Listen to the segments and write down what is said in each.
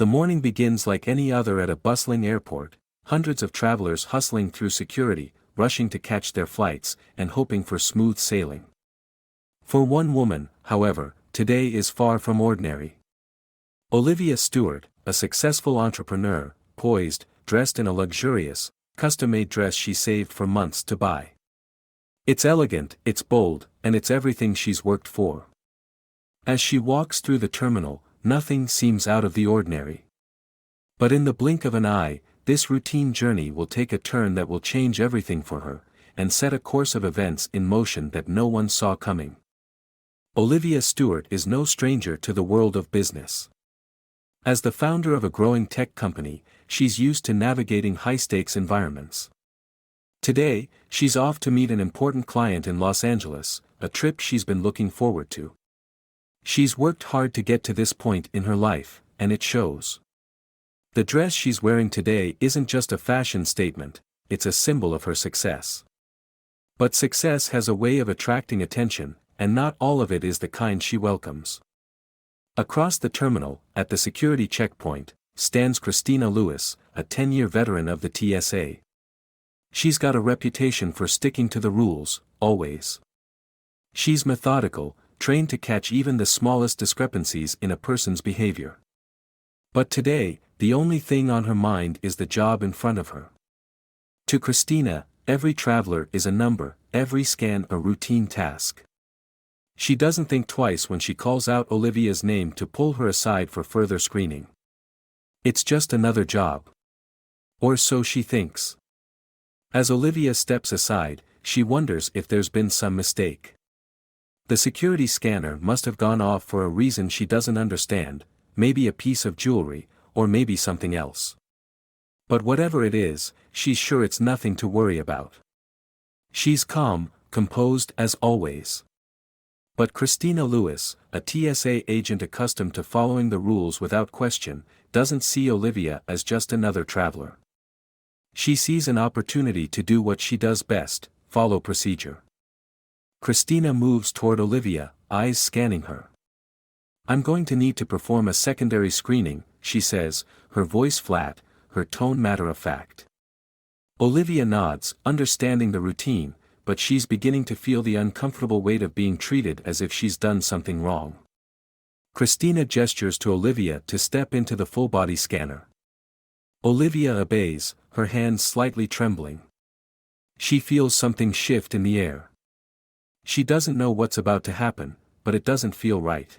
The morning begins like any other at a bustling airport, hundreds of travelers hustling through security, rushing to catch their flights, and hoping for smooth sailing. For one woman, however, today is far from ordinary. Olivia Stewart, a successful entrepreneur, poised, dressed in a luxurious, custom-made dress she saved for months to buy. It's elegant, it's bold, and it's everything she's worked for. As she walks through the terminal, nothing seems out of the ordinary. But in the blink of an eye, this routine journey will take a turn that will change everything for her, and set a course of events in motion that no one saw coming. Olivia Stewart is no stranger to the world of business. As the founder of a growing tech company, she's used to navigating high-stakes environments. Today, she's off to meet an important client in Los Angeles, a trip she's been looking forward to. She's worked hard to get to this point in her life, and it shows. The dress she's wearing today isn't just a fashion statement, it's a symbol of her success. But success has a way of attracting attention, and not all of it is the kind she welcomes. Across the terminal, at the security checkpoint, stands Christina Lewis, a 10-year veteran of the TSA. She's got a reputation for sticking to the rules, always. She's methodical, trained to catch even the smallest discrepancies in a person's behavior. But today, the only thing on her mind is the job in front of her. To Christina, every traveler is a number, every scan a routine task. She doesn't think twice when she calls out Olivia's name to pull her aside for further screening. It's just another job. Or so she thinks. As Olivia steps aside, she wonders if there's been some mistake. The security scanner must have gone off for a reason she doesn't understand, maybe a piece of jewelry, or maybe something else. But whatever it is, she's sure it's nothing to worry about. She's calm, composed as always. But Christina Lewis, a TSA agent accustomed to following the rules without question, doesn't see Olivia as just another traveler. She sees an opportunity to do what she does best, follow procedure. Christina moves toward Olivia, eyes scanning her. "I'm going to need to perform a secondary screening," she says, her voice flat, her tone matter-of-fact. Olivia nods, understanding the routine, but she's beginning to feel the uncomfortable weight of being treated as if she's done something wrong. Christina gestures to Olivia to step into the full-body scanner. Olivia obeys, her hands slightly trembling. She feels something shift in the air. She doesn't know what's about to happen, but it doesn't feel right.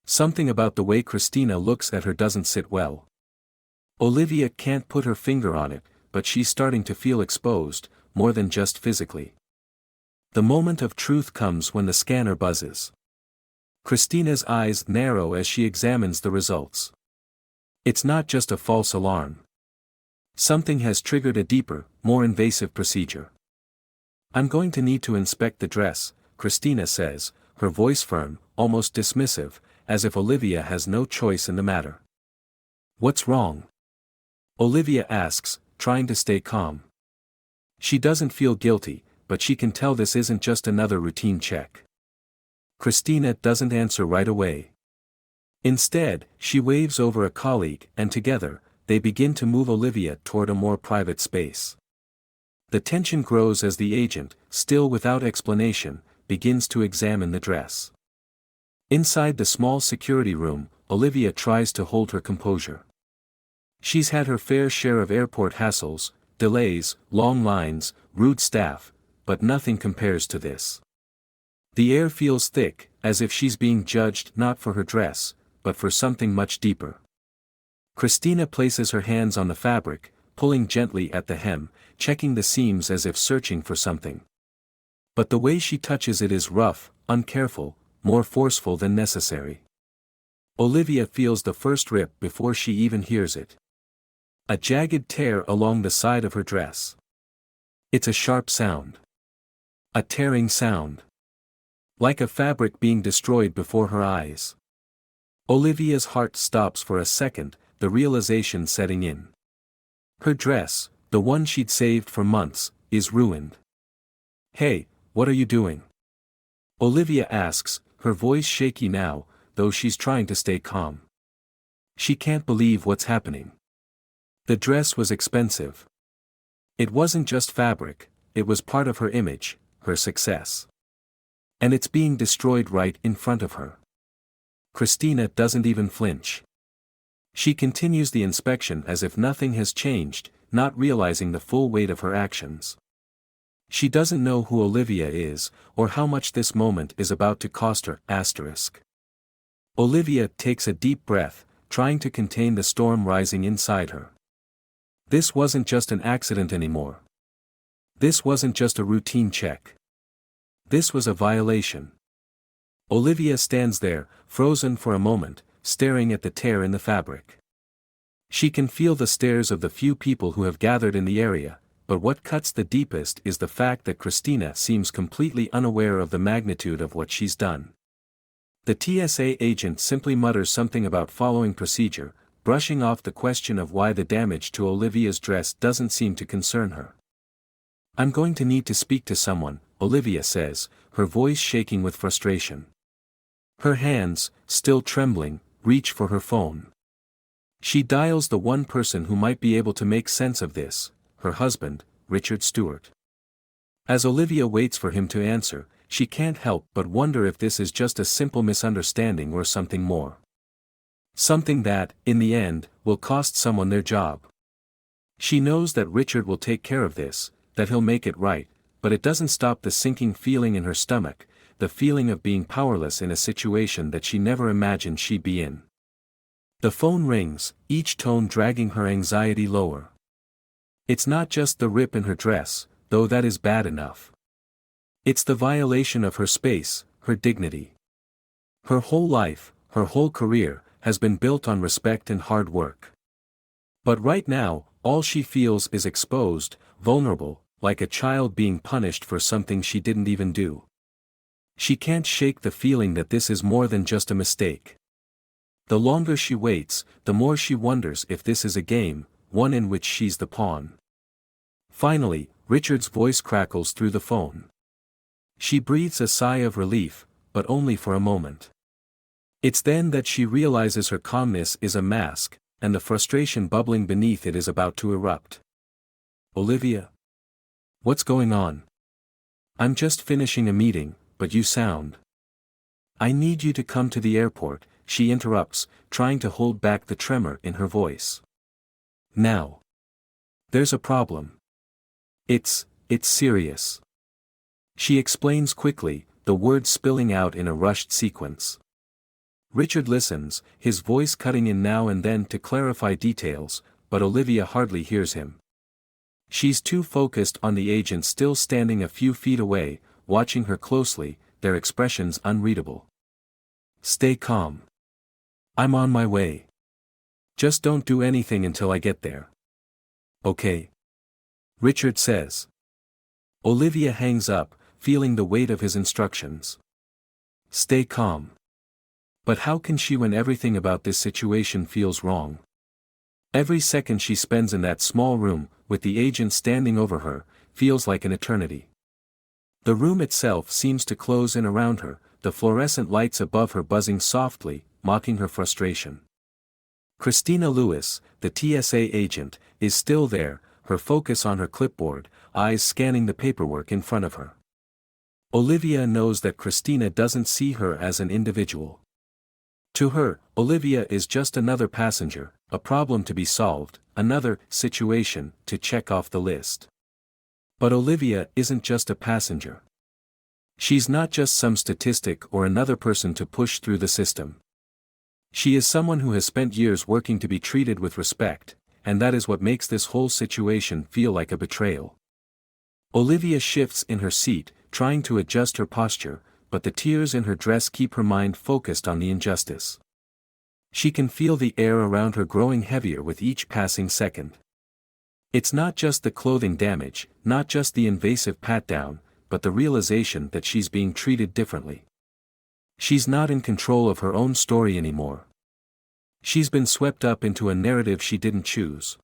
Something about the way Christina looks at her doesn't sit well. Olivia can't put her finger on it, but she's starting to feel exposed, more than just physically. The moment of truth comes when the scanner buzzes. Christina's eyes narrow as she examines the results. It's not just a false alarm. Something has triggered a deeper, more invasive procedure. "I'm going to need to inspect the dress," Christina says, her voice firm, almost dismissive, as if Olivia has no choice in the matter. "What's wrong?" Olivia asks, trying to stay calm. She doesn't feel guilty, but she can tell this isn't just another routine check. Christina doesn't answer right away. Instead, she waves over a colleague, and together, they begin to move Olivia toward a more private space. The tension grows as the agent, still without explanation, begins to examine the dress. Inside the small security room, Olivia tries to hold her composure. She's had her fair share of airport hassles, delays, long lines, rude staff, but nothing compares to this. The air feels thick, as if she's being judged not for her dress, but for something much deeper. Christina places her hands on the fabric, pulling gently at the hem, checking the seams as if searching for something. But the way she touches it is rough, uncareful, more forceful than necessary. Olivia feels the first rip before she even hears it. A jagged tear along the side of her dress. It's a sharp sound. A tearing sound. Like a fabric being destroyed before her eyes. Olivia's heart stops for a second, the realization setting in. Her dress, the one she'd saved for months, is ruined. "Hey, what are you doing?" Olivia asks, her voice shaky now, though she's trying to stay calm. She can't believe what's happening. The dress was expensive. It wasn't just fabric, it was part of her image, her success. And it's being destroyed right in front of her. Christina doesn't even flinch. She continues the inspection as if nothing has changed, not realizing the full weight of her actions. She doesn't know who Olivia is, or how much this moment is about to cost her. Olivia takes a deep breath, trying to contain the storm rising inside her. This wasn't just an accident anymore. This wasn't just a routine check. This was a violation. Olivia stands there, frozen for a moment, staring at the tear in the fabric. She can feel the stares of the few people who have gathered in the area, but what cuts the deepest is the fact that Christina seems completely unaware of the magnitude of what she's done. The TSA agent simply mutters something about following procedure, brushing off the question of why the damage to Olivia's dress doesn't seem to concern her. "I'm going to need to speak to someone," Olivia says, her voice shaking with frustration. Her hands, still trembling, reach for her phone. She dials the one person who might be able to make sense of this, her husband, Richard Stewart. As Olivia waits for him to answer, she can't help but wonder if this is just a simple misunderstanding or something more. Something that, in the end, will cost someone their job. She knows that Richard will take care of this, that he'll make it right, but it doesn't stop the sinking feeling in her stomach, the feeling of being powerless in a situation that she never imagined she'd be in. The phone rings, each tone dragging her anxiety lower. It's not just the rip in her dress, though that is bad enough. It's the violation of her space, her dignity. Her whole life, her whole career, has been built on respect and hard work. But right now, all she feels is exposed, vulnerable, like a child being punished for something she didn't even do. She can't shake the feeling that this is more than just a mistake. The longer she waits, the more she wonders if this is a game, one in which she's the pawn. Finally, Richard's voice crackles through the phone. She breathes a sigh of relief, but only for a moment. It's then that she realizes her calmness is a mask, and the frustration bubbling beneath it is about to erupt. "Olivia? What's going on? I'm just finishing a meeting, but you sound—" "I need you to come to the airport," she interrupts, trying to hold back the tremor in her voice. "Now. There's a problem. It's serious." She explains quickly, the words spilling out in a rushed sequence. Richard listens, his voice cutting in now and then to clarify details, but Olivia hardly hears him. She's too focused on the agent still standing a few feet away, watching her closely, their expressions unreadable. "Stay calm. I'm on my way. Just don't do anything until I get there. Okay?" Richard says. Olivia hangs up, feeling the weight of his instructions. Stay calm. But how can she when everything about this situation feels wrong? Every second she spends in that small room, with the agent standing over her, feels like an eternity. The room itself seems to close in around her, the fluorescent lights above her buzzing softly, mocking her frustration. Christina Lewis, the TSA agent, is still there, her focus on her clipboard, eyes scanning the paperwork in front of her. Olivia knows that Christina doesn't see her as an individual. To her, Olivia is just another passenger, a problem to be solved, another situation to check off the list. But Olivia isn't just a passenger. She's not just some statistic or another person to push through the system. She is someone who has spent years working to be treated with respect, and that is what makes this whole situation feel like a betrayal. Olivia shifts in her seat, trying to adjust her posture, but the tears in her dress keep her mind focused on the injustice. She can feel the air around her growing heavier with each passing second. It's not just the clothing damage, not just the invasive pat-down, but the realization that she's being treated differently. She's not in control of her own story anymore. She's been swept up into a narrative she didn't choose.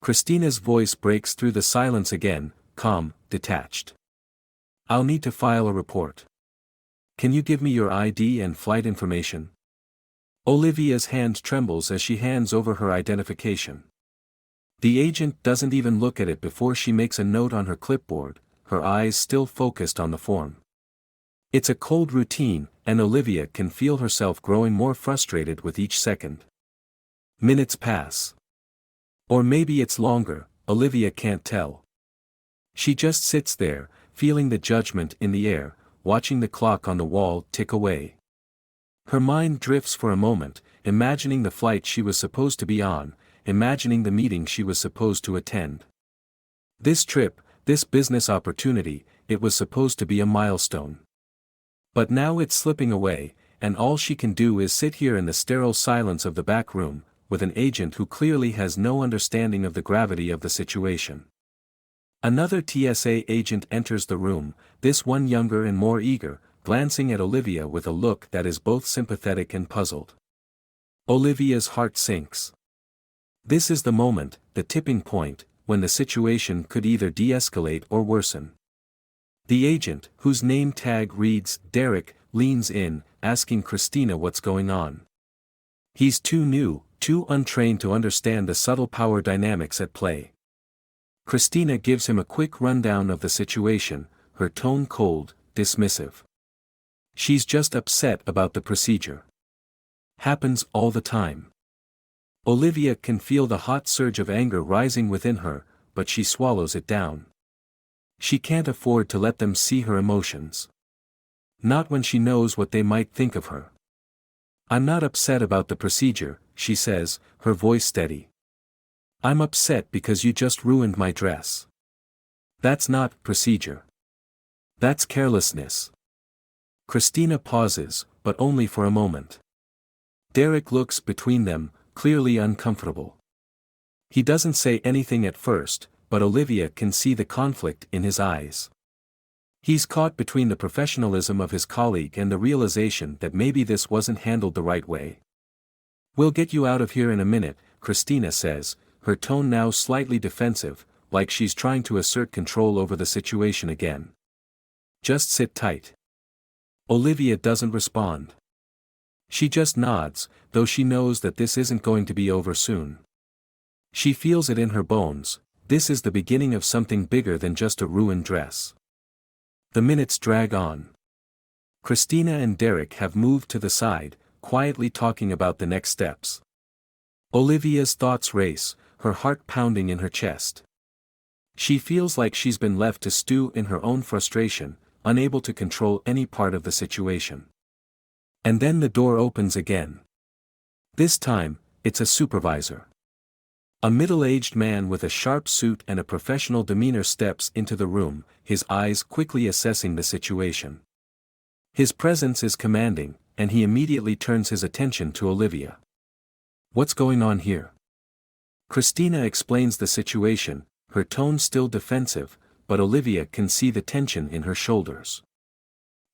Christina's voice breaks through the silence again, calm, detached. I'll need to file a report. Can you give me your ID and flight information? Olivia's hand trembles as she hands over her identification. The agent doesn't even look at it before she makes a note on her clipboard, her eyes still focused on the form. It's a cold routine, and Olivia can feel herself growing more frustrated with each second. Minutes pass. Or maybe it's longer, Olivia can't tell. She just sits there, feeling the judgment in the air, watching the clock on the wall tick away. Her mind drifts for a moment, imagining the flight she was supposed to be on, imagining the meeting she was supposed to attend. This trip, this business opportunity, it was supposed to be a milestone. But now it's slipping away, and all she can do is sit here in the sterile silence of the back room, with an agent who clearly has no understanding of the gravity of the situation. Another TSA agent enters the room, this one younger and more eager, glancing at Olivia with a look that is both sympathetic and puzzled. Olivia's heart sinks. This is the moment, the tipping point, when the situation could either de-escalate or worsen. The agent, whose name tag reads Derek, leans in, asking Christina what's going on. He's too new, too untrained to understand the subtle power dynamics at play. Christina gives him a quick rundown of the situation, her tone cold, dismissive. She's just upset about the procedure. Happens all the time. Olivia can feel the hot surge of anger rising within her, but she swallows it down. She can't afford to let them see her emotions. Not when she knows what they might think of her. I'm not upset about the procedure, she says, her voice steady. I'm upset because you just ruined my dress. That's not procedure. That's carelessness. Christina pauses, but only for a moment. Derek looks between them, clearly uncomfortable. He doesn't say anything at first, but Olivia can see the conflict in his eyes. He's caught between the professionalism of his colleague and the realization that maybe this wasn't handled the right way. We'll get you out of here in a minute, Christina says, her tone now slightly defensive, like she's trying to assert control over the situation again. Just sit tight. Olivia doesn't respond. She just nods, though she knows that this isn't going to be over soon. She feels it in her bones, this is the beginning of something bigger than just a ruined dress. The minutes drag on. Christina and Derek have moved to the side, quietly talking about the next steps. Olivia's thoughts race, her heart pounding in her chest. She feels like she's been left to stew in her own frustration, unable to control any part of the situation. And then the door opens again. This time, it's a supervisor. A middle-aged man with a sharp suit and a professional demeanor steps into the room, his eyes quickly assessing the situation. His presence is commanding, and he immediately turns his attention to Olivia. What's going on here? Christina explains the situation, her tone still defensive, but Olivia can see the tension in her shoulders.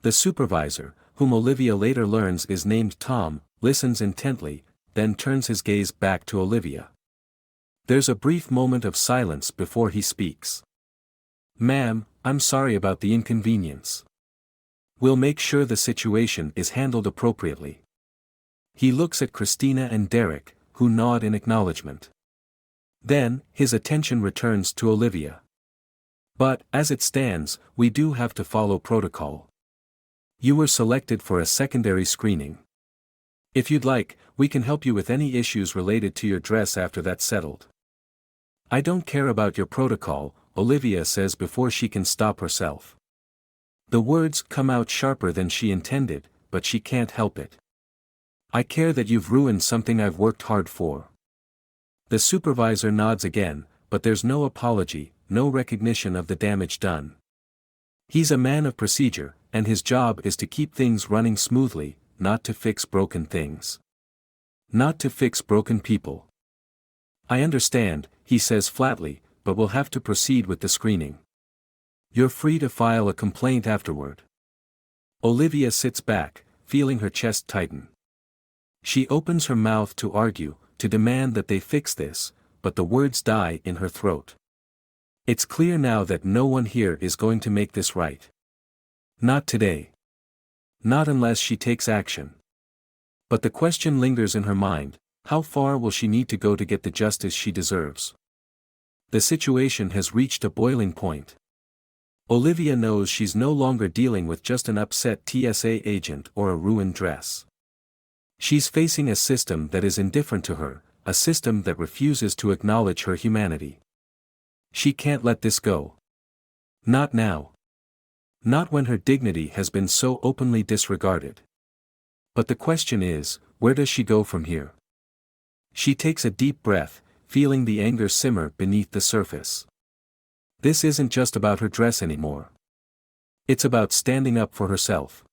The supervisor, whom Olivia later learns is named Tom, listens intently, then turns his gaze back to Olivia. There's a brief moment of silence before he speaks. Ma'am, I'm sorry about the inconvenience. We'll make sure the situation is handled appropriately. He looks at Christina and Derek, who nod in acknowledgement. Then, his attention returns to Olivia. But, as it stands, we do have to follow protocol. You were selected for a secondary screening. If you'd like, we can help you with any issues related to your dress after that's settled. I don't care about your protocol, Olivia says before she can stop herself. The words come out sharper than she intended, but she can't help it. I care that you've ruined something I've worked hard for. The supervisor nods again, but there's no apology, no recognition of the damage done. He's a man of procedure, and his job is to keep things running smoothly, not to fix broken things. Not to fix broken people. I understand, he says flatly, but we'll have to proceed with the screening. You're free to file a complaint afterward. Olivia sits back, feeling her chest tighten. She opens her mouth to argue, to demand that they fix this, but the words die in her throat. It's clear now that no one here is going to make this right. Not today. Not unless she takes action. But the question lingers in her mind: how far will she need to go to get the justice she deserves? The situation has reached a boiling point. Olivia knows she's no longer dealing with just an upset TSA agent or a ruined dress. She's facing a system that is indifferent to her, a system that refuses to acknowledge her humanity. She can't let this go. Not now. Not when her dignity has been so openly disregarded. But the question is, where does she go from here? She takes a deep breath, feeling the anger simmer beneath the surface. This isn't just about her dress anymore. It's about standing up for herself.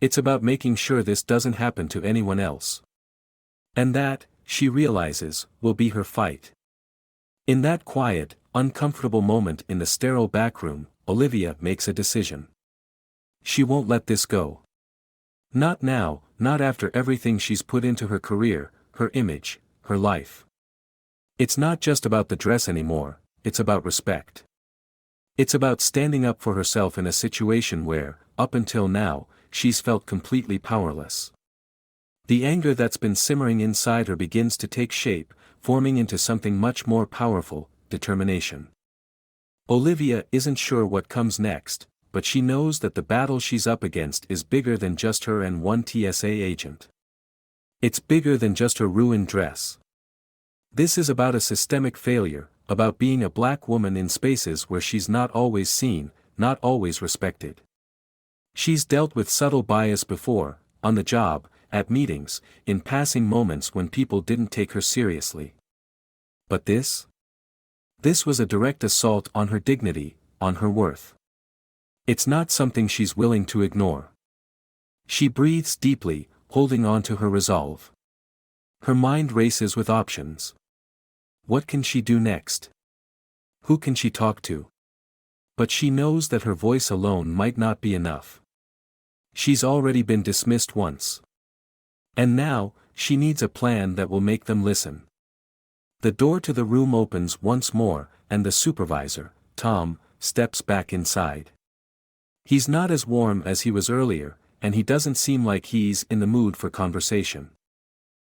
It's about making sure this doesn't happen to anyone else. And that, she realizes, will be her fight. In that quiet, uncomfortable moment in the sterile backroom, Olivia makes a decision. She won't let this go. Not now, not after everything she's put into her career, her image, her life. It's not just about the dress anymore, it's about respect. It's about standing up for herself in a situation where, up until now, she's felt completely powerless. The anger that's been simmering inside her begins to take shape, forming into something much more powerful: determination. Olivia isn't sure what comes next, but she knows that the battle she's up against is bigger than just her and one TSA agent. It's bigger than just her ruined dress. This is about a systemic failure, about being a black woman in spaces where she's not always seen, not always respected. She's dealt with subtle bias before, on the job, at meetings, in passing moments when people didn't take her seriously. But this? This was a direct assault on her dignity, on her worth. It's not something she's willing to ignore. She breathes deeply, holding on to her resolve. Her mind races with options. What can she do next? Who can she talk to? But she knows that her voice alone might not be enough. She's already been dismissed once. And now, she needs a plan that will make them listen. The door to the room opens once more, and the supervisor, Tom, steps back inside. He's not as warm as he was earlier, and he doesn't seem like he's in the mood for conversation.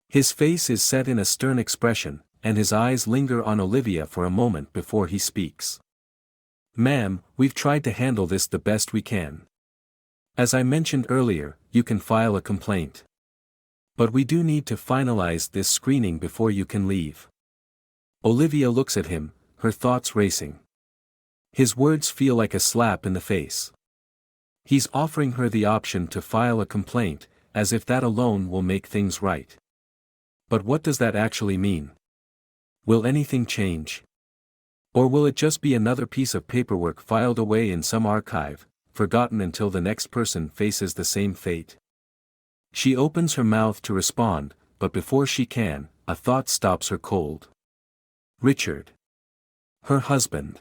His face is set in a stern expression, and his eyes linger on Olivia for a moment before he speaks. "Ma'am, we've tried to handle this the best we can. As I mentioned earlier, you can file a complaint. But we do need to finalize this screening before you can leave." Olivia looks at him, her thoughts racing. His words feel like a slap in the face. He's offering her the option to file a complaint, as if that alone will make things right. But what does that actually mean? Will anything change? Or will it just be another piece of paperwork filed away in some archive, forgotten until the next person faces the same fate? She opens her mouth to respond, but before she can, a thought stops her cold. Richard. Her husband.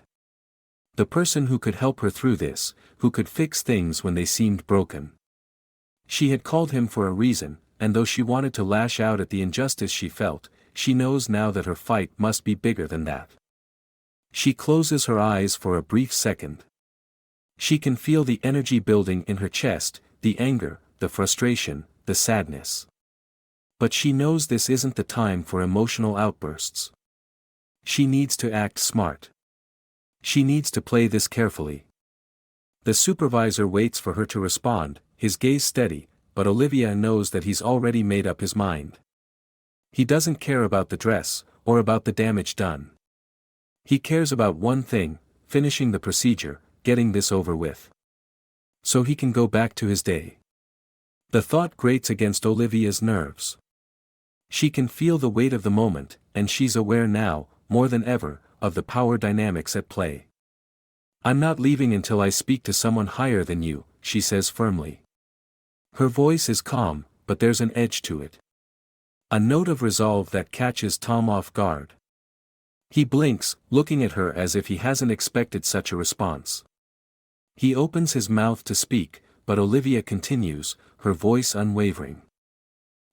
The person who could help her through this, who could fix things when they seemed broken. She had called him for a reason, and though she wanted to lash out at the injustice she felt, she knows now that her fight must be bigger than that. She closes her eyes for a brief second. She can feel the energy building in her chest, the anger, the frustration, the sadness. But she knows this isn't the time for emotional outbursts. She needs to act smart. She needs to play this carefully. The supervisor waits for her to respond, his gaze steady, but Olivia knows that he's already made up his mind. He doesn't care about the dress, or about the damage done. He cares about one thing: finishing the procedure, getting this over with. So he can go back to his day. The thought grates against Olivia's nerves. She can feel the weight of the moment, and she's aware now, more than ever, of the power dynamics at play. "I'm not leaving until I speak to someone higher than you," she says firmly. Her voice is calm, but there's an edge to it. A note of resolve that catches Tom off guard. He blinks, looking at her as if he hasn't expected such a response. He opens his mouth to speak, but Olivia continues, her voice unwavering.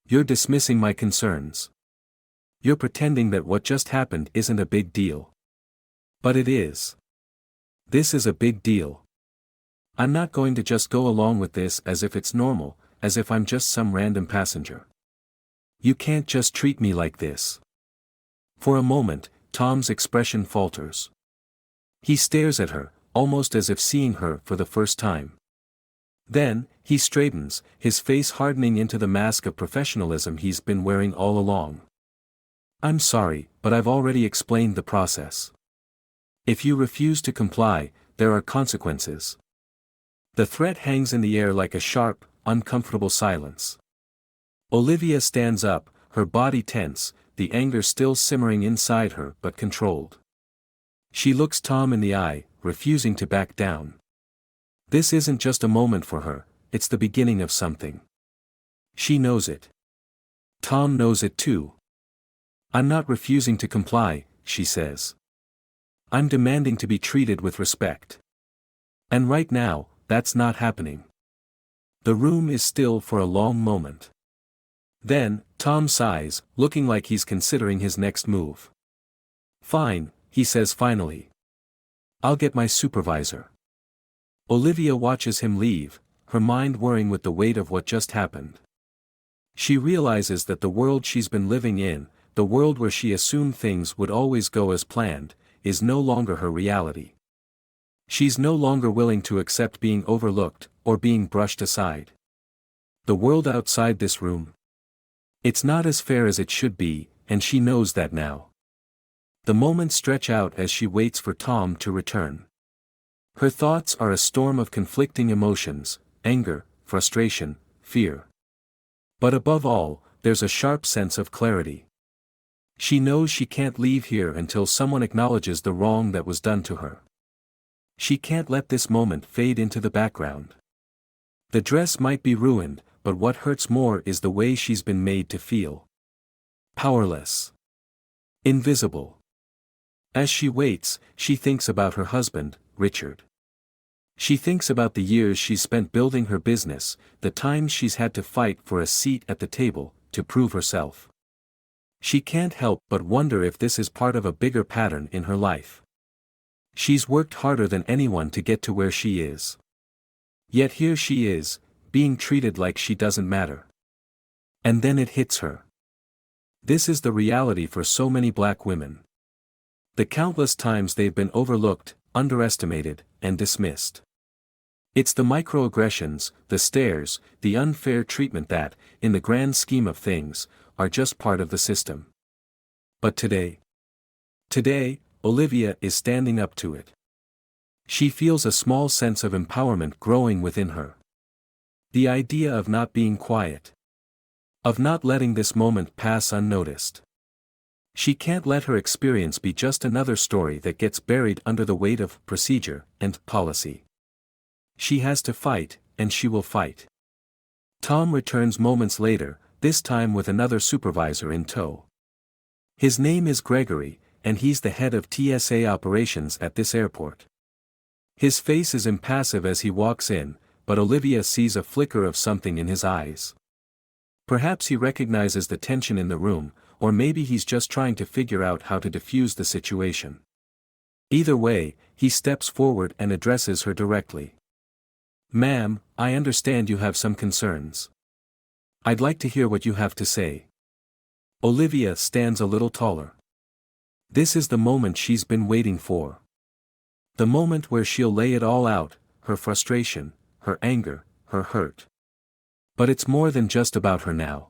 "You're dismissing my concerns. You're pretending that what just happened isn't a big deal. But it is. This is a big deal. I'm not going to just go along with this as if it's normal, as if I'm just some random passenger. You can't just treat me like this. For a moment, Tom's expression falters. He stares at her, almost as if seeing her for the first time. Then, he straightens, his face hardening into the mask of professionalism he's been wearing all along. I'm sorry, but I've already explained the process. If you refuse to comply, there are consequences. The threat hangs in the air like a sharp, uncomfortable silence. Olivia stands up, her body tense, the anger still simmering inside her but controlled. She looks Tom in the eye, refusing to back down. This isn't just a moment for her, it's the beginning of something. She knows it. Tom knows it too. I'm not refusing to comply, she says. I'm demanding to be treated with respect. And right now, that's not happening. The room is still for a long moment. Then, Tom sighs, looking like he's considering his next move. Fine, he says finally. I'll get my supervisor. Olivia watches him leave, her mind whirring with the weight of what just happened. She realizes that the world she's been living in, the world where she assumed things would always go as planned, is no longer her reality. She's no longer willing to accept being overlooked, or being brushed aside. The world outside this room. It's not as fair as it should be, and she knows that now. The moments stretch out as she waits for Tom to return. Her thoughts are a storm of conflicting emotions, anger, frustration, fear. But above all, there's a sharp sense of clarity. She knows she can't leave here until someone acknowledges the wrong that was done to her. She can't let this moment fade into the background. The dress might be ruined, but what hurts more is the way she's been made to feel. Powerless. Invisible. As she waits, she thinks about her husband, Richard. She thinks about the years she's spent building her business, the times she's had to fight for a seat at the table, to prove herself. She can't help but wonder if this is part of a bigger pattern in her life. She's worked harder than anyone to get to where she is. Yet here she is, being treated like she doesn't matter. And then it hits her. This is the reality for so many black women. The countless times they've been overlooked, underestimated, and dismissed. It's the microaggressions, the stares, the unfair treatment that, in the grand scheme of things, are just part of the system. But today, Olivia is standing up to it. She feels a small sense of empowerment growing within her. The idea of not being quiet. Of not letting this moment pass unnoticed. She can't let her experience be just another story that gets buried under the weight of procedure and policy. She has to fight, and she will fight. Tom returns moments later, this time with another supervisor in tow. His name is Gregory, and he's the head of TSA operations at this airport. His face is impassive as he walks in, but Olivia sees a flicker of something in his eyes. Perhaps he recognizes the tension in the room, or maybe he's just trying to figure out how to defuse the situation. Either way, he steps forward and addresses her directly. Ma'am, I understand you have some concerns. I'd like to hear what you have to say. Olivia stands a little taller. This is the moment she's been waiting for. The moment where she'll lay it all out, her frustration, her anger, her hurt. But it's more than just about her now.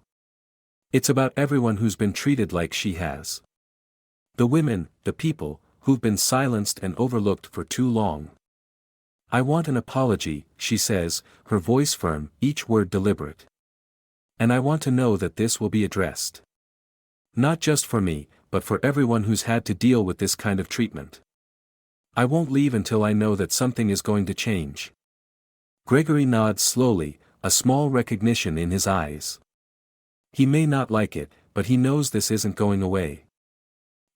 It's about everyone who's been treated like she has. The women, the people, who've been silenced and overlooked for too long. I want an apology, she says, her voice firm, each word deliberate. And I want to know that this will be addressed. Not just for me, but for everyone who's had to deal with this kind of treatment. I won't leave until I know that something is going to change. Gregory nods slowly, a small recognition in his eyes. He may not like it, but he knows this isn't going away.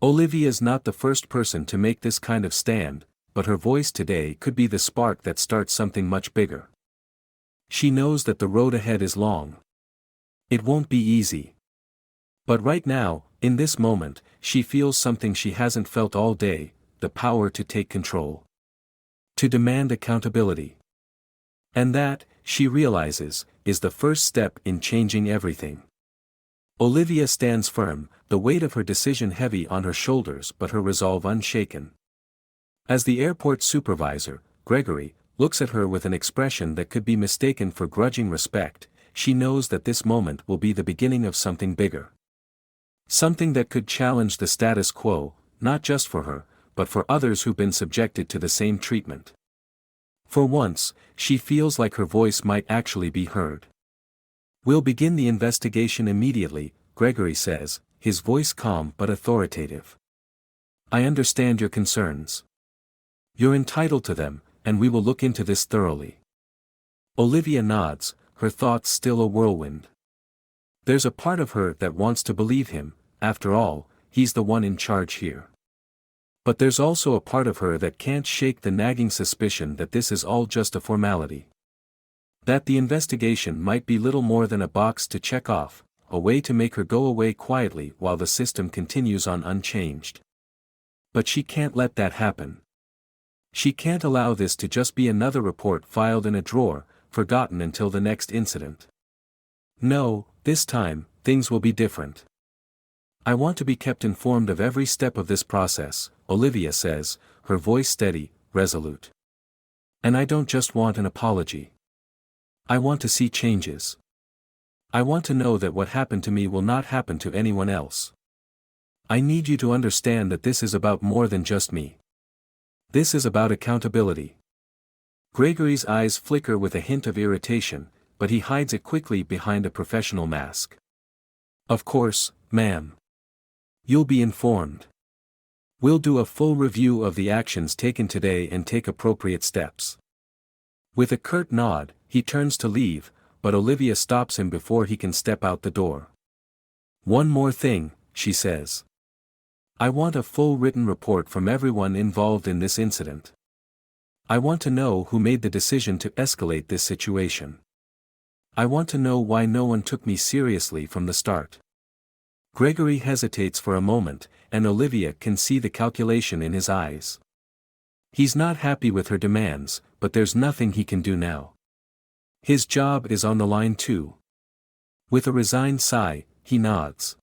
Olivia's not the first person to make this kind of stand, but her voice today could be the spark that starts something much bigger. She knows that the road ahead is long. It won't be easy. But right now, in this moment, she feels something she hasn't felt all day, the power to take control. To demand accountability. And that, she realizes, is the first step in changing everything. Olivia stands firm, the weight of her decision heavy on her shoulders but her resolve unshaken. As the airport supervisor, Gregory, looks at her with an expression that could be mistaken for grudging respect, she knows that this moment will be the beginning of something bigger. Something that could challenge the status quo, not just for her, but for others who've been subjected to the same treatment. For once, she feels like her voice might actually be heard. "We'll begin the investigation immediately," Gregory says, his voice calm but authoritative. "I understand your concerns. You're entitled to them, and we will look into this thoroughly." Olivia nods, her thoughts still a whirlwind. There's a part of her that wants to believe him, after all, he's the one in charge here. But there's also a part of her that can't shake the nagging suspicion that this is all just a formality. That the investigation might be little more than a box to check off, a way to make her go away quietly while the system continues on unchanged. But she can't let that happen. She can't allow this to just be another report filed in a drawer, forgotten until the next incident. No, this time, things will be different. "I want to be kept informed of every step of this process," Olivia says, her voice steady, resolute. "And I don't just want an apology. I want to see changes. I want to know that what happened to me will not happen to anyone else. I need you to understand that this is about more than just me. This is about accountability." Gregory's eyes flicker with a hint of irritation, but he hides it quickly behind a professional mask. "Of course, ma'am. You'll be informed. We'll do a full review of the actions taken today and take appropriate steps." With a curt nod, he turns to leave, but Olivia stops him before he can step out the door. "One more thing," she says. "I want a full written report from everyone involved in this incident. I want to know who made the decision to escalate this situation. I want to know why no one took me seriously from the start." Gregory hesitates for a moment, and Olivia can see the calculation in his eyes. He's not happy with her demands, but there's nothing he can do now. His job is on the line too. With a resigned sigh, he nods.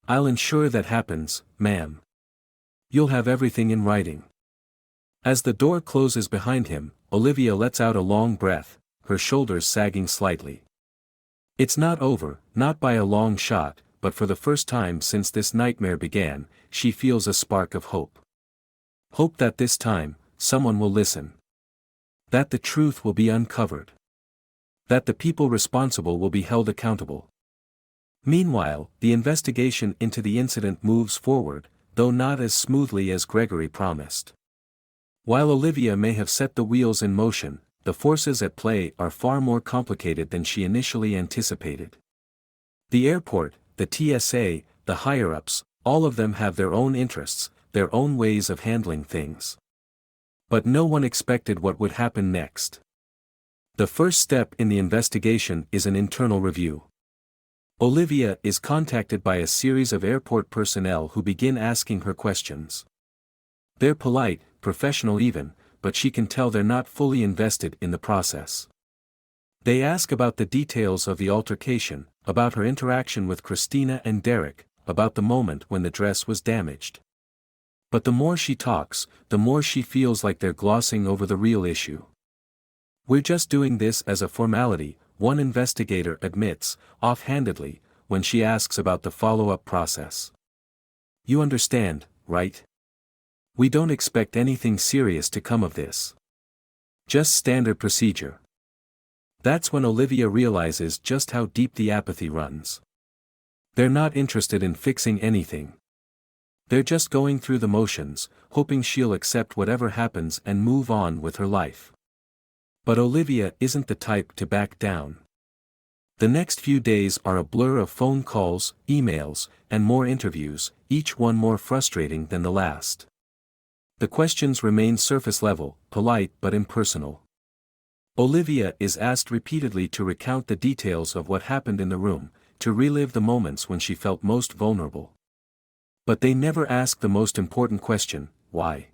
"I'll ensure that happens, ma'am. You'll have everything in writing." As the door closes behind him, Olivia lets out a long breath, her shoulders sagging slightly. It's not over, not by a long shot, but for the first time since this nightmare began, she feels a spark of hope. Hope that this time, someone will listen. That the truth will be uncovered. That the people responsible will be held accountable. Meanwhile, the investigation into the incident moves forward, though not as smoothly as Gregory promised. While Olivia may have set the wheels in motion, the forces at play are far more complicated than she initially anticipated. The airport, the TSA, the higher-ups, all of them have their own interests, their own ways of handling things. But no one expected what would happen next. The first step in the investigation is an internal review. Olivia is contacted by a series of airport personnel who begin asking her questions. They're polite, professional even, but she can tell they're not fully invested in the process. They ask about the details of the altercation, about her interaction with Christina and Derek, about the moment when the dress was damaged. But the more she talks, the more she feels like they're glossing over the real issue. "We're just doing this as a formality," one investigator admits, offhandedly, when she asks about the follow-up process. "You understand, right? We don't expect anything serious to come of this. Just standard procedure." That's when Olivia realizes just how deep the apathy runs. They're not interested in fixing anything. They're just going through the motions, hoping she'll accept whatever happens and move on with her life. But Olivia isn't the type to back down. The next few days are a blur of phone calls, emails, and more interviews, each one more frustrating than the last. The questions remain surface level, polite but impersonal. Olivia is asked repeatedly to recount the details of what happened in the room, to relive the moments when she felt most vulnerable. But they never ask the most important question: why?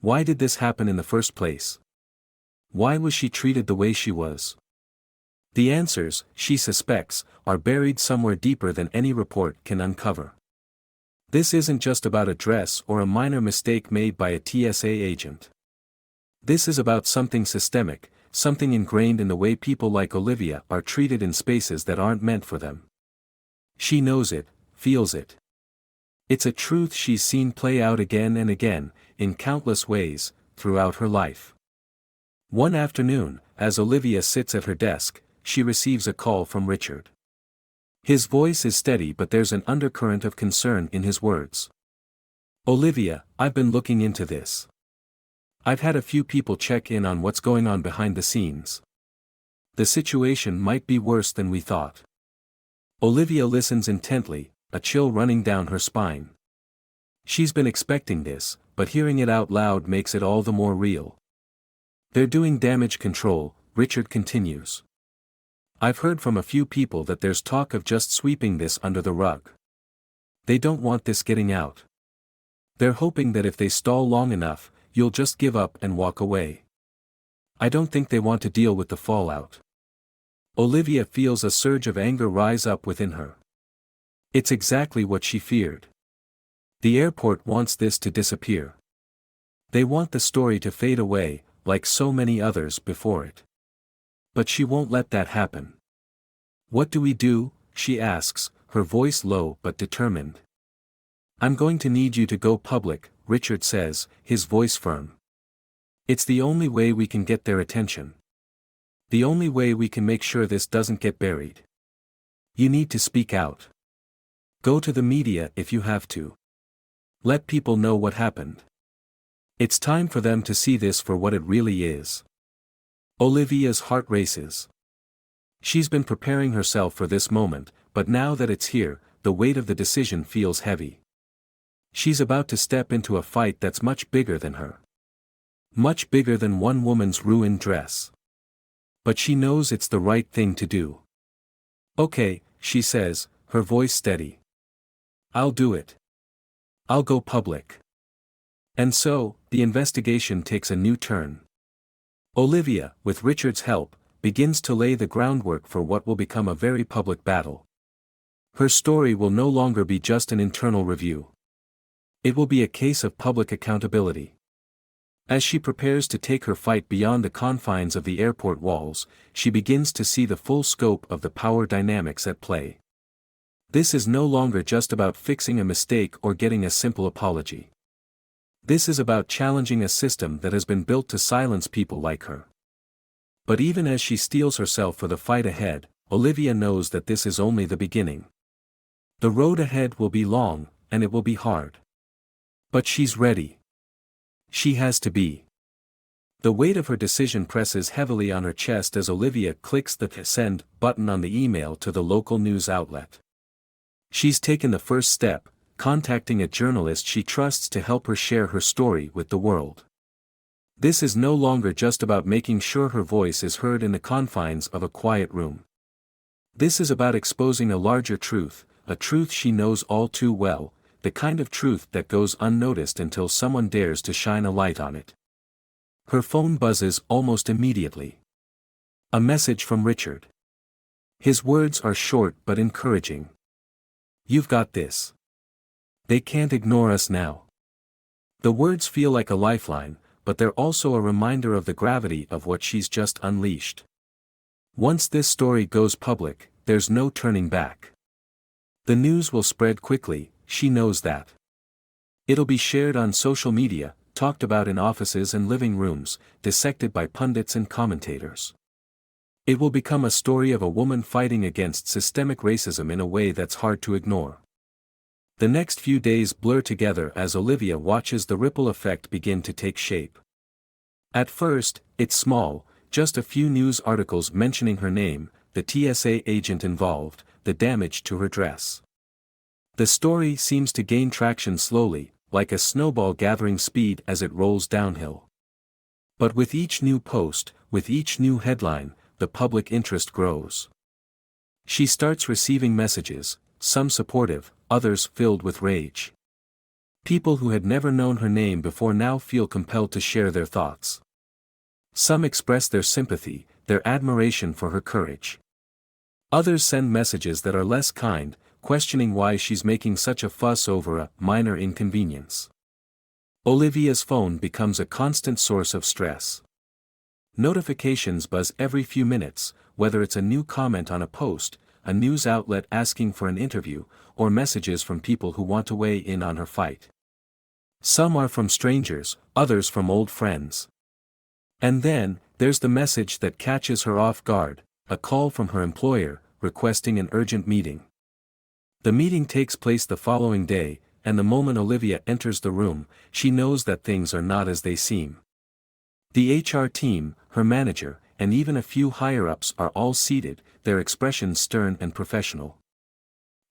Why did this happen in the first place? Why was she treated the way she was? The answers, she suspects, are buried somewhere deeper than any report can uncover. This isn't just about a dress or a minor mistake made by a TSA agent. This is about something systemic, something ingrained in the way people like Olivia are treated in spaces that aren't meant for them. She knows it, feels it. It's a truth she's seen play out again and again, in countless ways, throughout her life. One afternoon, as Olivia sits at her desk, she receives a call from Richard. His voice is steady, but there's an undercurrent of concern in his words. "Olivia, I've been looking into this. I've had a few people check in on what's going on behind the scenes. The situation might be worse than we thought." Olivia listens intently, a chill running down her spine. She's been expecting this, but hearing it out loud makes it all the more real. "They're doing damage control," Richard continues. "I've heard from a few people that there's talk of just sweeping this under the rug. They don't want this getting out. They're hoping that if they stall long enough, you'll just give up and walk away. I don't think they want to deal with the fallout." Olivia feels a surge of anger rise up within her. It's exactly what she feared. The airport wants this to disappear. They want the story to fade away, like so many others before it. But she won't let that happen. "What do we do?" she asks, her voice low but determined. "I'm going to need you to go public," Richard says, his voice firm. "It's the only way we can get their attention. The only way we can make sure this doesn't get buried. You need to speak out. Go to the media if you have to. Let people know what happened. It's time for them to see this for what it really is." Olivia's heart races. She's been preparing herself for this moment, but now that it's here, the weight of the decision feels heavy. She's about to step into a fight that's much bigger than her. Much bigger than one woman's ruined dress. But she knows it's the right thing to do. "Okay," she says, her voice steady. "I'll do it. I'll go public." And so, the investigation takes a new turn. Olivia, with Richard's help, begins to lay the groundwork for what will become a very public battle. Her story will no longer be just an internal review. It will be a case of public accountability. As she prepares to take her fight beyond the confines of the airport walls, she begins to see the full scope of the power dynamics at play. This is no longer just about fixing a mistake or getting a simple apology. This is about challenging a system that has been built to silence people like her. But even as she steels herself for the fight ahead, Olivia knows that this is only the beginning. The road ahead will be long, and it will be hard. But she's ready. She has to be. The weight of her decision presses heavily on her chest as Olivia clicks the send button on the email to the local news outlet. She's taken the first step, contacting a journalist she trusts to help her share her story with the world. This is no longer just about making sure her voice is heard in the confines of a quiet room. This is about exposing a larger truth, a truth she knows all too well, the kind of truth that goes unnoticed until someone dares to shine a light on it. Her phone buzzes almost immediately. A message from Richard. His words are short but encouraging. "You've got this. They can't ignore us now." The words feel like a lifeline, but they're also a reminder of the gravity of what she's just unleashed. Once this story goes public, there's no turning back. The news will spread quickly, she knows that. It'll be shared on social media, talked about in offices and living rooms, dissected by pundits and commentators. It will become a story of a woman fighting against systemic racism in a way that's hard to ignore. The next few days blur together as Olivia watches the ripple effect begin to take shape. At first, it's small, just a few news articles mentioning her name, the TSA agent involved, the damage to her dress. The story seems to gain traction slowly, like a snowball gathering speed as it rolls downhill. But with each new post, with each new headline, the public interest grows. She starts receiving messages, some supportive, others filled with rage. People who had never known her name before now feel compelled to share their thoughts. Some express their sympathy, their admiration for her courage. Others send messages that are less kind, questioning why she's making such a fuss over a minor inconvenience. Olivia's phone becomes a constant source of stress. Notifications buzz every few minutes, whether it's a new comment on a post, a news outlet asking for an interview, or messages from people who want to weigh in on her fight. Some are from strangers, others from old friends. And then, there's the message that catches her off guard, a call from her employer, requesting an urgent meeting. The meeting takes place the following day, and the moment Olivia enters the room, she knows that things are not as they seem. The HR team, her manager, and even a few higher-ups are all seated, their expressions stern and professional.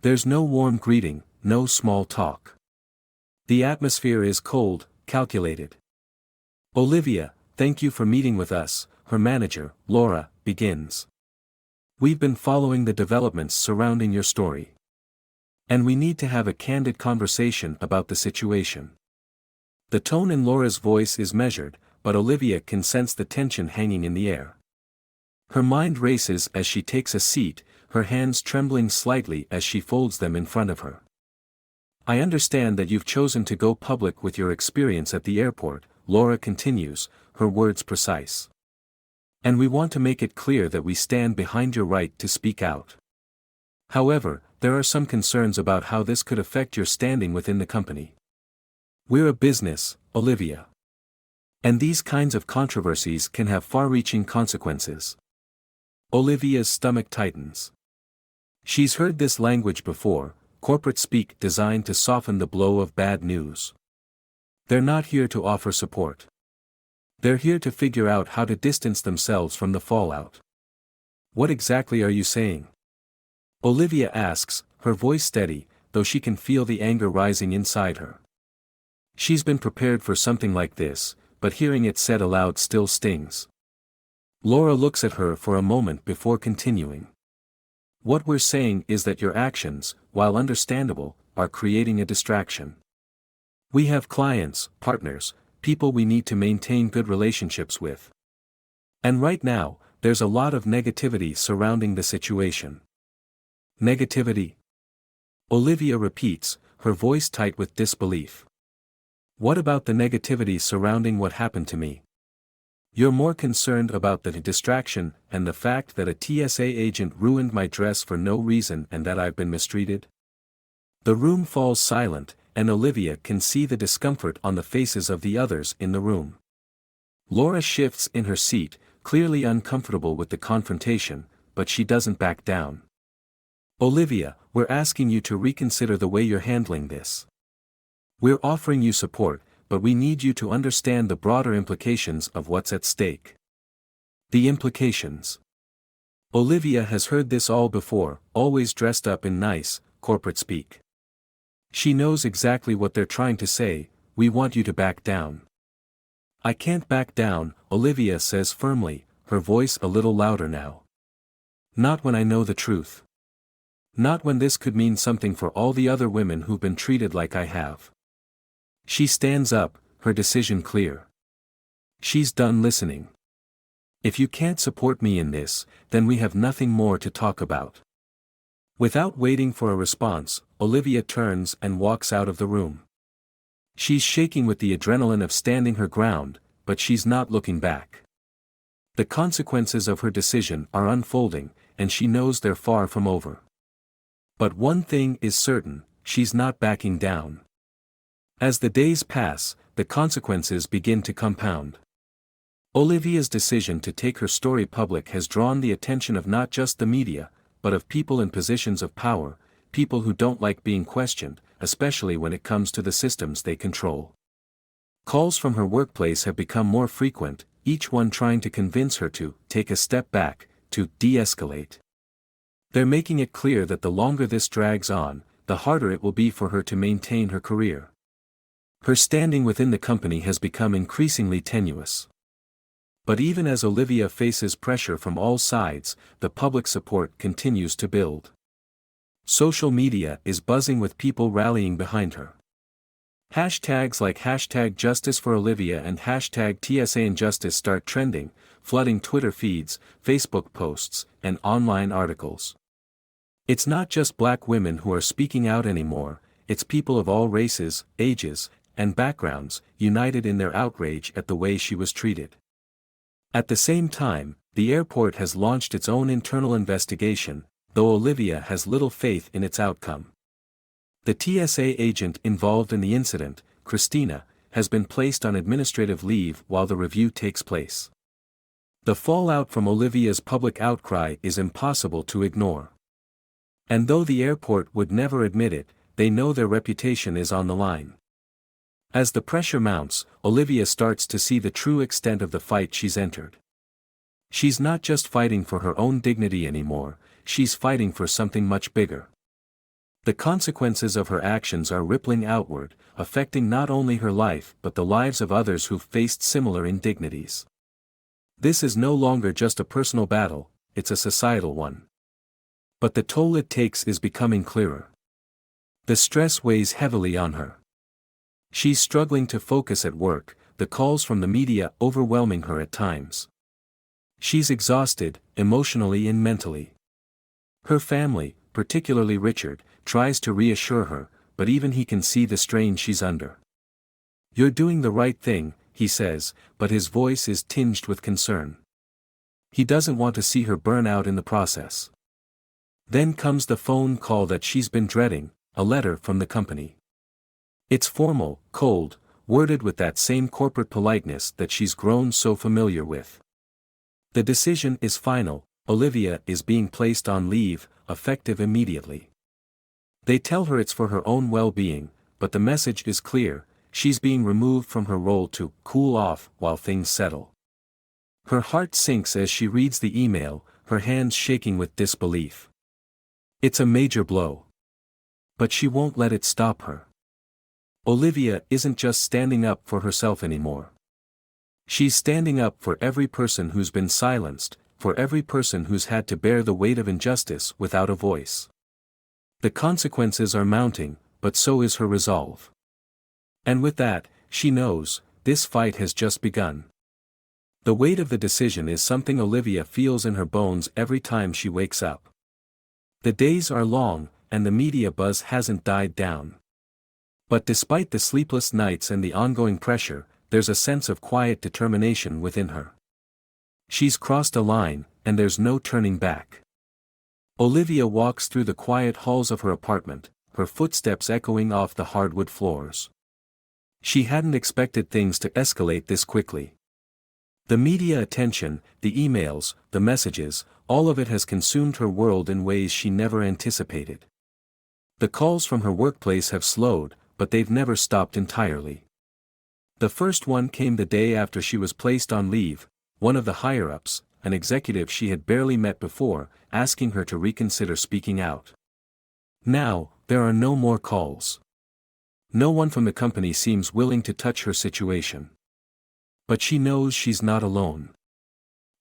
There's no warm greeting, no small talk. The atmosphere is cold, calculated. "Olivia, thank you for meeting with us," her manager, Laura, begins. "We've been following the developments surrounding your story. And we need to have a candid conversation about the situation." The tone in Laura's voice is measured, but Olivia can sense the tension hanging in the air. Her mind races as she takes a seat, her hands trembling slightly as she folds them in front of her. "I understand that you've chosen to go public with your experience at the airport," Laura continues, her words precise. "And we want to make it clear that we stand behind your right to speak out. However, there are some concerns about how this could affect your standing within the company. We're a business, Olivia. And these kinds of controversies can have far-reaching consequences." Olivia's stomach tightens. She's heard this language before, corporate speak designed to soften the blow of bad news. They're not here to offer support. They're here to figure out how to distance themselves from the fallout. "What exactly are you saying?" Olivia asks, her voice steady, though she can feel the anger rising inside her. She's been prepared for something like this, but hearing it said aloud still stings. Laura looks at her for a moment before continuing. "What we're saying is that your actions, while understandable, are creating a distraction. We have clients, partners, people we need to maintain good relationships with. And right now, there's a lot of negativity surrounding the situation." "Negativity?" Olivia repeats, her voice tight with disbelief. "What about the negativity surrounding what happened to me? You're more concerned about the distraction and the fact that a TSA agent ruined my dress for no reason and that I've been mistreated?" The room falls silent, and Olivia can see the discomfort on the faces of the others in the room. Laura shifts in her seat, clearly uncomfortable with the confrontation, but she doesn't back down. "Olivia, we're asking you to reconsider the way you're handling this. We're offering you support, but we need you to understand the broader implications of what's at stake." The implications. Olivia has heard this all before, always dressed up in nice, corporate speak. She knows exactly what they're trying to say: "We want you to back down." "I can't back down," Olivia says firmly, her voice a little louder now. "Not when I know the truth. Not when this could mean something for all the other women who've been treated like I have." She stands up, her decision clear. She's done listening. "If you can't support me in this, then we have nothing more to talk about." Without waiting for a response, Olivia turns and walks out of the room. She's shaking with the adrenaline of standing her ground, but she's not looking back. The consequences of her decision are unfolding, and she knows they're far from over. But one thing is certain: she's not backing down. As the days pass, the consequences begin to compound. Olivia's decision to take her story public has drawn the attention of not just the media, but of people in positions of power, people who don't like being questioned, especially when it comes to the systems they control. Calls from her workplace have become more frequent, each one trying to convince her to take a step back, to de-escalate. They're making it clear that the longer this drags on, the harder it will be for her to maintain her career. Her standing within the company has become increasingly tenuous. But even as Olivia faces pressure from all sides, the public support continues to build. Social media is buzzing with people rallying behind her. Hashtags like #JusticeForOlivia and #TSAInjustice start trending, flooding Twitter feeds, Facebook posts, and online articles. It's not just black women who are speaking out anymore, it's people of all races, ages, and backgrounds, united in their outrage at the way she was treated. At the same time, the airport has launched its own internal investigation, though Olivia has little faith in its outcome. The TSA agent involved in the incident, Christina, has been placed on administrative leave while the review takes place. The fallout from Olivia's public outcry is impossible to ignore. And though the airport would never admit it, they know their reputation is on the line. As the pressure mounts, Olivia starts to see the true extent of the fight she's entered. She's not just fighting for her own dignity anymore, she's fighting for something much bigger. The consequences of her actions are rippling outward, affecting not only her life but the lives of others who've faced similar indignities. This is no longer just a personal battle, it's a societal one. But the toll it takes is becoming clearer. The stress weighs heavily on her. She's struggling to focus at work, the calls from the media overwhelming her at times. She's exhausted, emotionally and mentally. Her family, particularly Richard, tries to reassure her, but even he can see the strain she's under. "You're doing the right thing," he says, but his voice is tinged with concern. He doesn't want to see her burn out in the process. Then comes the phone call that she's been dreading, a letter from the company. It's formal, cold, worded with that same corporate politeness that she's grown so familiar with. The decision is final, Olivia is being placed on leave, effective immediately. They tell her it's for her own well-being, but the message is clear, she's being removed from her role to cool off while things settle. Her heart sinks as she reads the email, her hands shaking with disbelief. It's a major blow. But she won't let it stop her. Olivia isn't just standing up for herself anymore. She's standing up for every person who's been silenced, for every person who's had to bear the weight of injustice without a voice. The consequences are mounting, but so is her resolve. And with that, she knows, this fight has just begun. The weight of the decision is something Olivia feels in her bones every time she wakes up. The days are long, and the media buzz hasn't died down. But despite the sleepless nights and the ongoing pressure, there's a sense of quiet determination within her. She's crossed a line, and there's no turning back. Olivia walks through the quiet halls of her apartment, her footsteps echoing off the hardwood floors. She hadn't expected things to escalate this quickly. The media attention, the emails, the messages, all of it has consumed her world in ways she never anticipated. The calls from her workplace have slowed, but they've never stopped entirely. The first one came the day after she was placed on leave, one of the higher-ups, an executive she had barely met before, asking her to reconsider speaking out. Now, there are no more calls. No one from the company seems willing to touch her situation. But she knows she's not alone.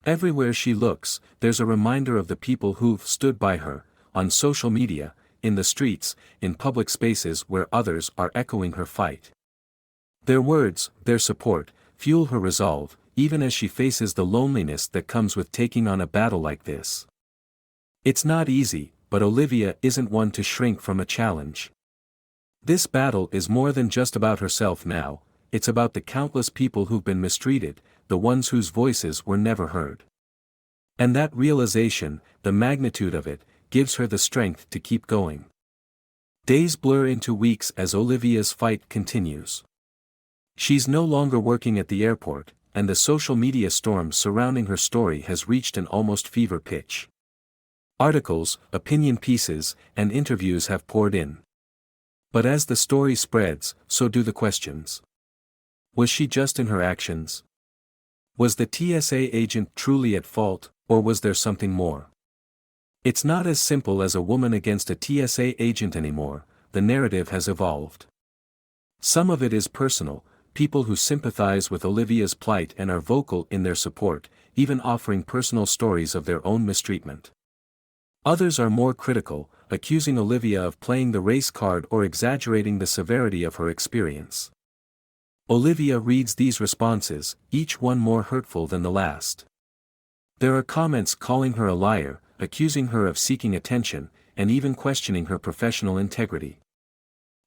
Everywhere she looks, there's a reminder of the people who've stood by her, on social media, in the streets, in public spaces where others are echoing her fight. Their words, their support, fuel her resolve, even as she faces the loneliness that comes with taking on a battle like this. It's not easy, but Olivia isn't one to shrink from a challenge. This battle is more than just about herself now, it's about the countless people who've been mistreated, the ones whose voices were never heard. And that realization, the magnitude of it, gives her the strength to keep going. Days blur into weeks as Olivia's fight continues. She's no longer working at the airport, and the social media storm surrounding her story has reached an almost fever pitch. Articles, opinion pieces, and interviews have poured in. But as the story spreads, so do the questions. Was she just in her actions? Was the TSA agent truly at fault, or was there something more? It's not as simple as a woman against a TSA agent anymore, the narrative has evolved. Some of it is personal, people who sympathize with Olivia's plight and are vocal in their support, even offering personal stories of their own mistreatment. Others are more critical, accusing Olivia of playing the race card or exaggerating the severity of her experience. Olivia reads these responses, each one more hurtful than the last. There are comments calling her a liar, accusing her of seeking attention, and even questioning her professional integrity.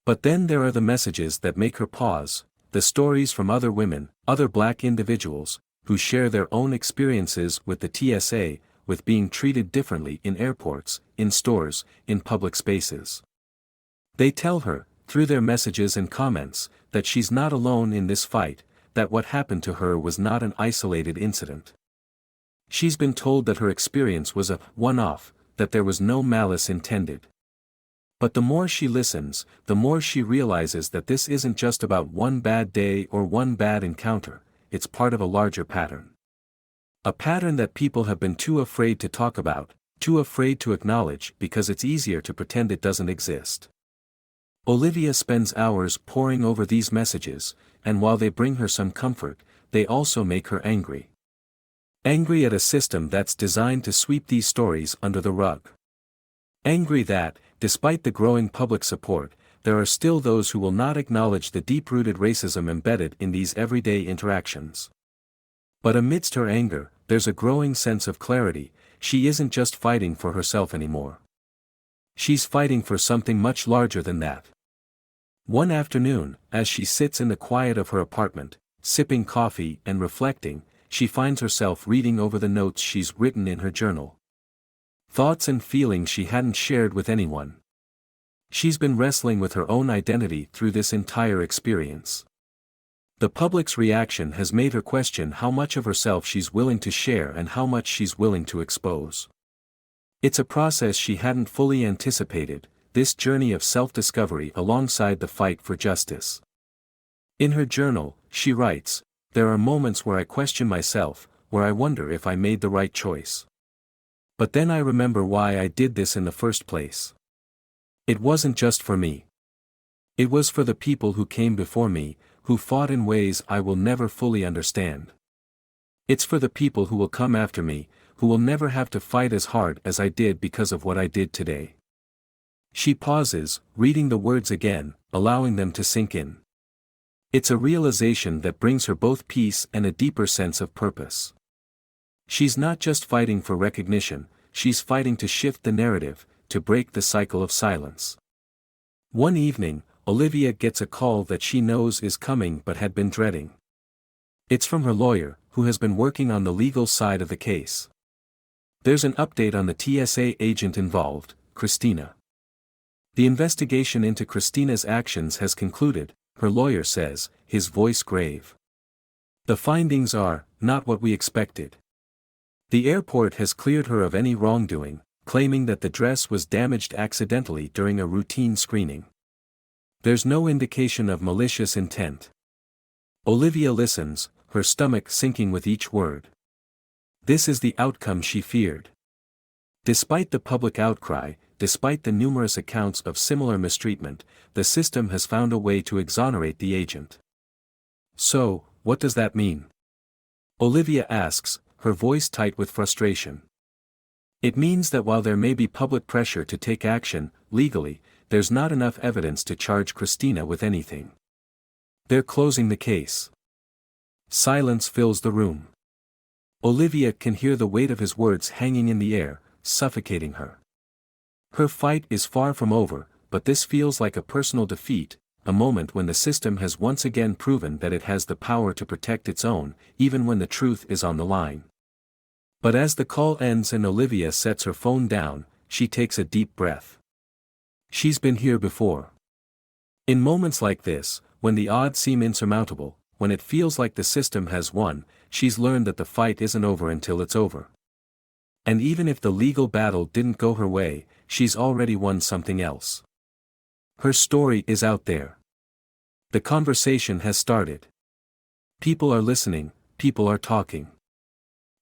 But then there are the messages that make her pause, the stories from other women, other Black individuals, who share their own experiences with the TSA, with being treated differently in airports, in stores, in public spaces. They tell her, through their messages and comments, that she's not alone in this fight, that what happened to her was not an isolated incident. She's been told that her experience was a one-off, that there was no malice intended. But the more she listens, the more she realizes that this isn't just about one bad day or one bad encounter, it's part of a larger pattern. A pattern that people have been too afraid to talk about, too afraid to acknowledge because it's easier to pretend it doesn't exist. Olivia spends hours poring over these messages, and while they bring her some comfort, they also make her angry. Angry at a system that's designed to sweep these stories under the rug. Angry that, despite the growing public support, there are still those who will not acknowledge the deep-rooted racism embedded in these everyday interactions. But amidst her anger, there's a growing sense of clarity. She isn't just fighting for herself anymore. She's fighting for something much larger than that. One afternoon, as she sits in the quiet of her apartment, sipping coffee and reflecting, she finds herself reading over the notes she's written in her journal. Thoughts and feelings she hadn't shared with anyone. She's been wrestling with her own identity through this entire experience. The public's reaction has made her question how much of herself she's willing to share and how much she's willing to expose. It's a process she hadn't fully anticipated, this journey of self-discovery alongside the fight for justice. In her journal, she writes, "There are moments where I question myself, where I wonder if I made the right choice. But then I remember why I did this in the first place. It wasn't just for me. It was for the people who came before me, who fought in ways I will never fully understand. It's for the people who will come after me, who will never have to fight as hard as I did because of what I did today." She pauses, reading the words again, allowing them to sink in. It's a realization that brings her both peace and a deeper sense of purpose. She's not just fighting for recognition, she's fighting to shift the narrative, to break the cycle of silence. One evening, Olivia gets a call that she knows is coming but had been dreading. It's from her lawyer, who has been working on the legal side of the case. There's an update on the TSA agent involved, Christina. The investigation into Christina's actions has concluded, her lawyer says, his voice grave. The findings are not what we expected. The airport has cleared her of any wrongdoing, claiming that the dress was damaged accidentally during a routine screening. There's no indication of malicious intent. Olivia listens, her stomach sinking with each word. This is the outcome she feared. Despite the public outcry, despite the numerous accounts of similar mistreatment, the system has found a way to exonerate the agent. So, what does that mean? Olivia asks, her voice tight with frustration. It means that while there may be public pressure to take action, legally, there's not enough evidence to charge Christina with anything. They're closing the case. Silence fills the room. Olivia can hear the weight of his words hanging in the air, suffocating her. Her fight is far from over, but this feels like a personal defeat, a moment when the system has once again proven that it has the power to protect its own, even when the truth is on the line. But as the call ends and Olivia sets her phone down, she takes a deep breath. She's been here before. In moments like this, when the odds seem insurmountable, when it feels like the system has won, she's learned that the fight isn't over until it's over. And even if the legal battle didn't go her way, she's already won something else. Her story is out there. The conversation has started. People are listening, people are talking.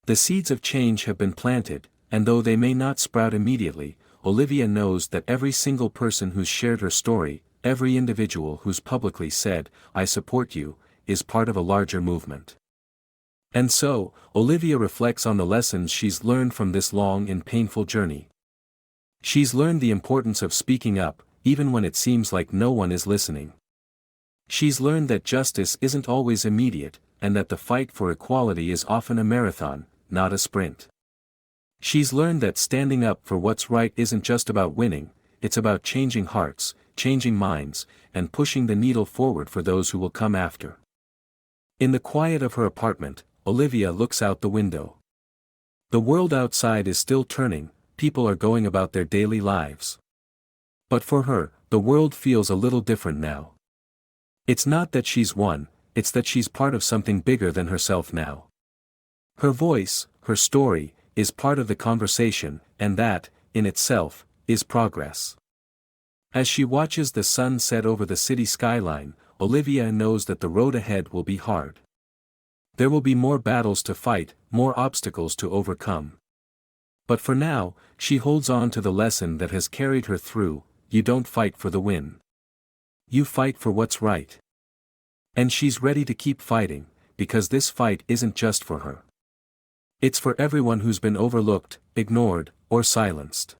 The seeds of change have been planted, and though they may not sprout immediately, Olivia knows that every single person who's shared her story, every individual who's publicly said, "I support you," is part of a larger movement. And so, Olivia reflects on the lessons she's learned from this long and painful journey. She's learned the importance of speaking up, even when it seems like no one is listening. She's learned that justice isn't always immediate, and that the fight for equality is often a marathon, not a sprint. She's learned that standing up for what's right isn't just about winning, it's about changing hearts, changing minds, and pushing the needle forward for those who will come after. In the quiet of her apartment, Olivia looks out the window. The world outside is still turning, people are going about their daily lives. But for her, the world feels a little different now. It's not that she's won, it's that she's part of something bigger than herself now. Her voice, her story, is part of the conversation, and that, in itself, is progress. As she watches the sun set over the city skyline, Olivia knows that the road ahead will be hard. There will be more battles to fight, more obstacles to overcome. But for now, she holds on to the lesson that has carried her through: you don't fight for the win. You fight for what's right. And she's ready to keep fighting, because this fight isn't just for her. It's for everyone who's been overlooked, ignored, or silenced.